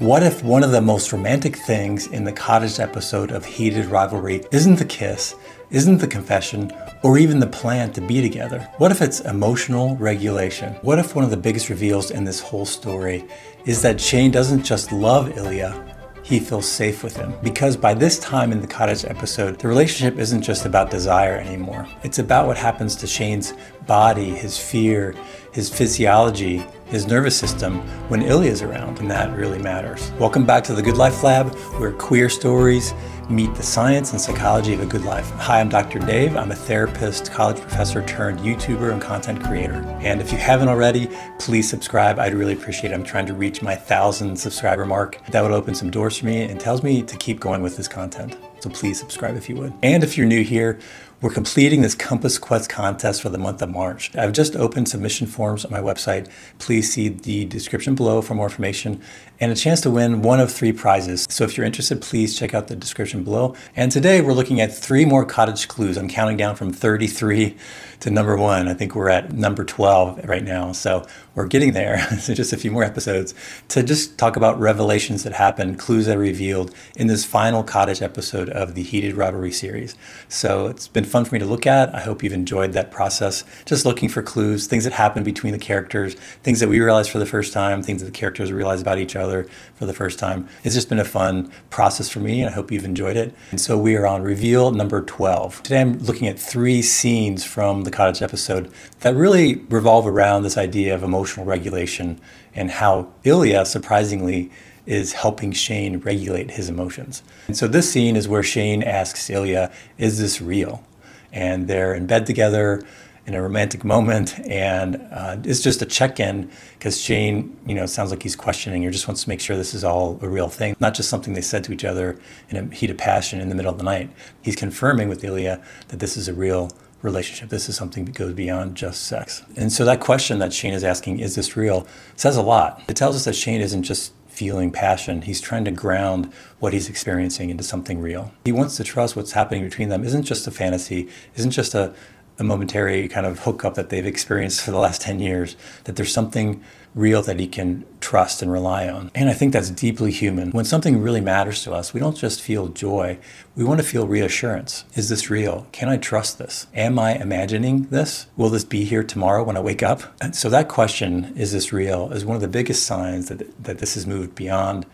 What if one of the most romantic things in the cottage episode of Heated Rivalry isn't the kiss, isn't the confession, or even the plan to be together? What if it's emotional regulation? What if one of the biggest reveals in this whole story is that Shane doesn't just love Ilya, he feels safe with him? Because by this time in the cottage episode, the relationship isn't just about desire anymore. It's about what happens to Shane's body, his fear, his physiology, his nervous system when Ilya's around, and that really matters. Welcome back to the Good Life Lab, where queer stories meet the science and psychology of a good life. Hi, I'm Dr. Dave. I'm a therapist, college professor turned YouTuber and content creator. And if you haven't already, please subscribe. I'd really appreciate it. I'm trying to reach my 1,000 subscriber mark. That would open some doors for me and tells me to keep going with this content. So please subscribe if you would. And if you're new here, we're completing this Compass Quest contest for the month of March. I've just opened submission forms on my website. Please see the description below for more information and a chance to win one of 3 prizes. So if you're interested, please check out the description below. And today we're looking at 3 more Cottage Clues. I'm counting down from 33 to number 1. I think we're at number 12 right now. So we're getting there. So just a few more episodes to just talk about revelations that happened, clues that are revealed in this final Cottage episode of the Heated Rivalry series. So it's been fun for me to look at. I hope you've enjoyed that process. Just looking for clues, things that happen between the characters, things that we realize for the first time, things that the characters realize about each other for the first time. It's just been a fun process for me, and I hope you've enjoyed it. And so we are on reveal number 12. Today I'm looking at 3 scenes from the Cottage episode that really revolve around this idea of emotional regulation and how Ilya, surprisingly, is helping Shane regulate his emotions. And so this scene is where Shane asks Ilya, is this real? And they're in bed together in a romantic moment, and it's just a check-in because Shane, sounds like he's questioning or just wants to make sure this is all a real thing, not just something they said to each other in a heat of passion in the middle of the night. He's confirming with Ilya that this is a real relationship. This is something that goes beyond just sex. And so that question that Shane is asking, is this real, says a lot. It tells us that Shane isn't just feeling passion. He's trying to ground what he's experiencing into something real. He wants to trust what's happening between them isn't just a fantasy, isn't just a momentary kind of hookup that they've experienced for the last 10 years, that there's something real that he can trust and rely on. And I think that's deeply human. When something really matters to us, we don't just feel joy, we want to feel reassurance. Is this real? Can I trust this? Am I imagining this? Will this be here tomorrow when I wake up? And so that question, is this real, is one of the biggest signs that this has moved beyond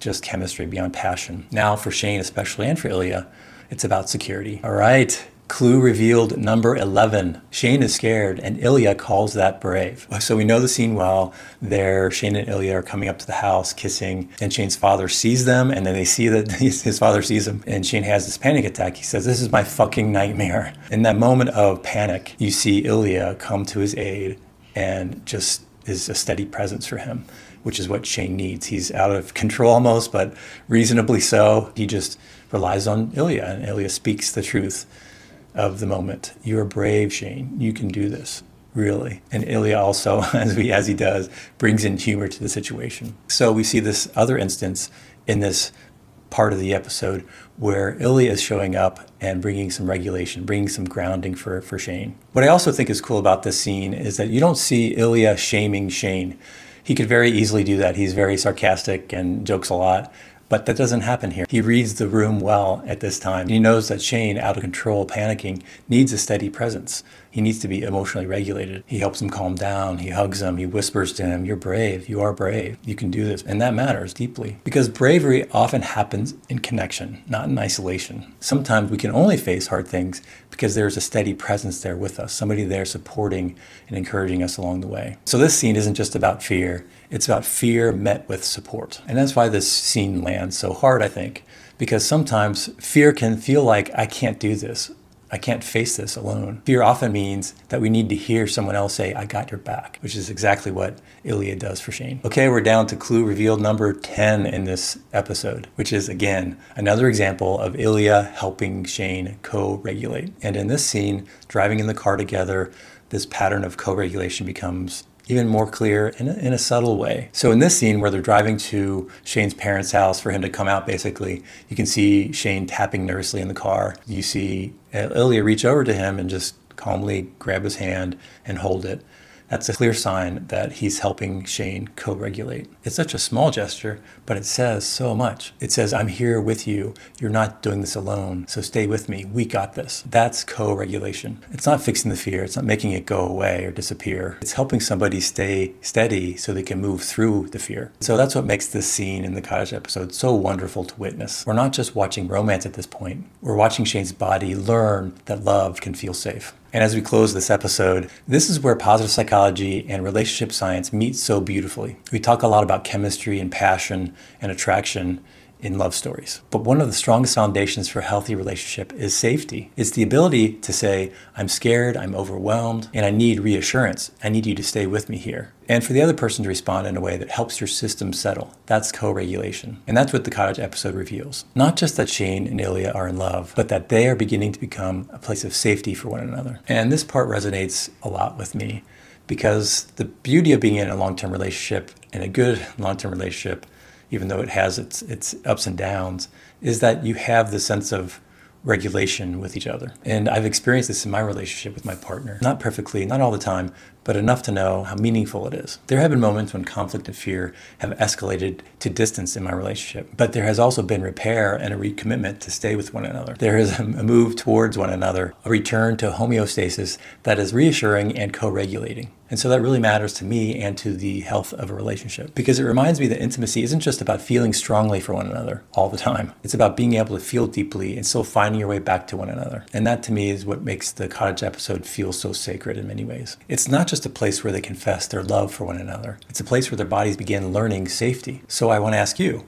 just chemistry, beyond passion. Now for Shane especially, and for Ilya, it's about security. All right. Clue revealed number 11. Shane is scared, and Ilya calls that brave. So we know the scene well. Shane and Ilya are coming up to the house, kissing, and Shane's father sees them, and then they see that his father sees him, and Shane has this panic attack. He says, this is my fucking nightmare. In that moment of panic, you see Ilya come to his aid and just is a steady presence for him, which is what Shane needs. He's out of control almost, but reasonably so. He just relies on Ilya, and Ilya speaks the truth of the moment. You're brave, Shane. You can do this, really. And Ilya also, as he does, brings in humor to the situation. So we see this other instance in this part of the episode where Ilya is showing up and bringing some regulation, bringing some grounding for Shane. What I also think is cool about this scene is that you don't see Ilya shaming Shane. He could very easily do that. He's very sarcastic and jokes a lot. But that doesn't happen here. He reads the room well at this time. He knows that Shane, out of control, panicking, needs a steady presence. He needs to be emotionally regulated. He helps him calm down. He hugs him. He whispers to him, you're brave. You are brave. You can do this. And that matters deeply. Because bravery often happens in connection, not in isolation. Sometimes we can only face hard things because there's a steady presence there with us, somebody there supporting and encouraging us along the way. So this scene isn't just about fear. It's about fear met with support. And that's why this scene lands so hard, I think, because sometimes fear can feel like, I can't do this. I can't face this alone. Fear often means that we need to hear someone else say, I got your back, which is exactly what Ilya does for Shane. Okay, we're down to clue revealed number 10 in this episode, which is, again, another example of Ilya helping Shane co-regulate. And in this scene, driving in the car together, this pattern of co-regulation becomes even more clear in a subtle way. So in this scene where they're driving to Shane's parents' house for him to come out, basically, you can see Shane tapping nervously in the car. You see Ilya reach over to him and just calmly grab his hand and hold it. That's a clear sign that he's helping Shane co-regulate. It's such a small gesture, but it says so much. It says, I'm here with you. You're not doing this alone, so stay with me. We got this. That's co-regulation. It's not fixing the fear. It's not making it go away or disappear. It's helping somebody stay steady so they can move through the fear. So that's what makes this scene in the cottage episode so wonderful to witness. We're not just watching romance at this point. We're watching Shane's body learn that love can feel safe. And as we close this episode, this is where positive psychology and relationship science meet so beautifully. We talk a lot about chemistry and passion and attraction in love stories. But one of the strongest foundations for a healthy relationship is safety. It's the ability to say, I'm scared, I'm overwhelmed, and I need reassurance. I need you to stay with me here. And for the other person to respond in a way that helps your system settle. That's co-regulation. And that's what the cottage episode reveals. Not just that Shane and Ilya are in love, but that they are beginning to become a place of safety for one another. And this part resonates a lot with me because the beauty of being in a long-term relationship, and a good long-term relationship, even though it has its ups and downs, is that you have the sense of regulation with each other. And I've experienced this in my relationship with my partner. Not perfectly, not all the time, but enough to know how meaningful it is. There have been moments when conflict and fear have escalated to distance in my relationship, but there has also been repair and a recommitment to stay with one another. There is a move towards one another, a return to homeostasis that is reassuring and co-regulating. And so that really matters to me and to the health of a relationship, because it reminds me that intimacy isn't just about feeling strongly for one another all the time. It's about being able to feel deeply and still finding your way back to one another. And that to me is what makes the cottage episode feel so sacred in many ways. It's not just a place where they confess their love for one another. It's a place where their bodies begin learning safety. So I want to ask you,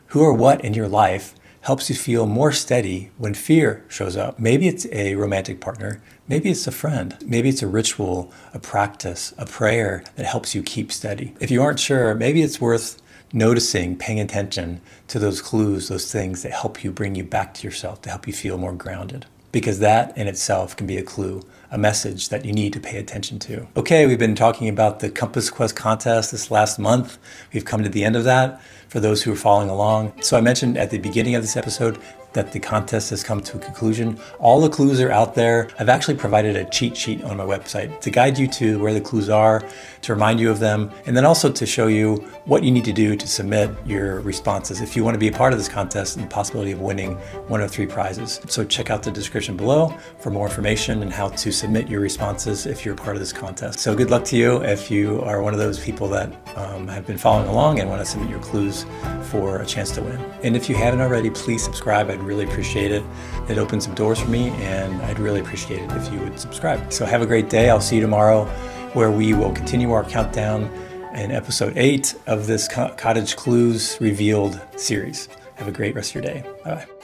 who or what in your life helps you feel more steady when fear shows up? Maybe it's a romantic partner. Maybe it's a friend. Maybe it's a ritual, a practice, a prayer that helps you keep steady. If you aren't sure, maybe it's worth noticing, paying attention to those clues, those things that help you bring you back to yourself, to help you feel more grounded. Because that in itself can be a clue, a message that you need to pay attention to. Okay, we've been talking about the Compass Quest contest this last month. We've come to the end of that for those who are following along. So I mentioned at the beginning of this episode that the contest has come to a conclusion. All the clues are out there. I've actually provided a cheat sheet on my website to guide you to where the clues are, to remind you of them, and then also to show you what you need to do to submit your responses if you want to be a part of this contest and the possibility of winning one of 3 prizes. So check out the description below for more information and how to submit your responses if you're a part of this contest. So good luck to you if you are one of those people that have been following along and want to submit your clues for a chance to win. And if you haven't already, please subscribe. I'd really appreciate it. It opens some doors for me, and I'd really appreciate it if you would subscribe. So have a great day. I'll see you tomorrow, where we will continue our countdown in episode 8 of this Cottage Clues Revealed series. Have a great rest of your day. Bye-bye.